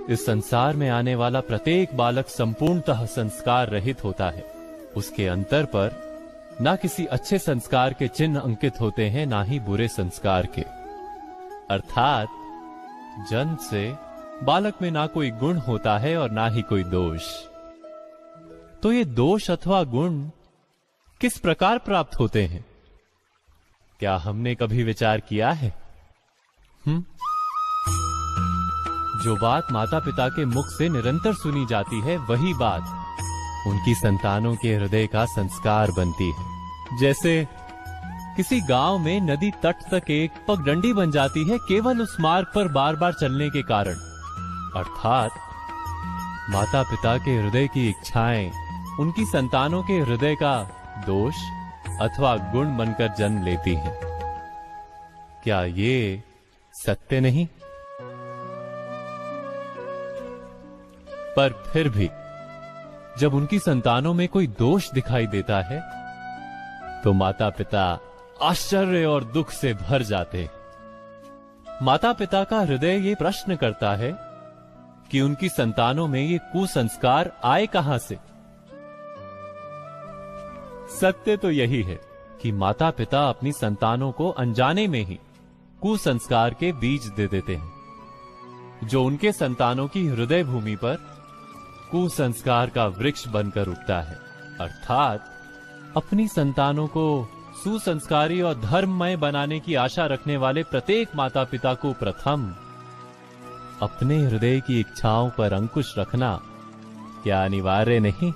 इस संसार में आने वाला प्रत्येक बालक संपूर्णतः संस्कार रहित होता है। उसके अंतर पर ना किसी अच्छे संस्कार के चिन्ह अंकित होते हैं, ना ही बुरे संस्कार के। अर्थात जन्म से बालक में ना कोई गुण होता है और ना ही कोई दोष। तो ये दोष अथवा गुण किस प्रकार प्राप्त होते हैं? क्या हमने कभी विचार किया है? जो बात माता पिता के मुख से निरंतर सुनी जाती है, वही बात उनकी संतानों के हृदय का संस्कार बनती है। जैसे किसी गांव में नदी तट तक एक पगडंडी बन जाती है केवल उस मार्ग पर बार बार चलने के कारण। अर्थात माता पिता के हृदय की इच्छाएं उनकी संतानों के हृदय का दोष अथवा गुण बनकर जन्म लेती हैं। क्या ये सत्य नहीं? पर फिर भी जब उनकी संतानों में कोई दोष दिखाई देता है तो माता पिता आश्चर्य और दुख से भर जाते। माता पिता का हृदय ये प्रश्न करता है कि उनकी संतानों में ये कुसंस्कार आए कहां से। सत्य तो यही है कि माता पिता अपनी संतानों को अनजाने में ही कुसंस्कार के बीज दे देते हैं, जो उनके संतानों की हृदय भूमि पर कुसंस्कार का वृक्ष बनकर उगता है। अर्थात अपनी संतानों को सुसंस्कारी और धर्ममय बनाने की आशा रखने वाले प्रत्येक माता पिता को प्रथम अपने हृदय की इच्छाओं पर अंकुश रखना क्या अनिवार्य नहीं?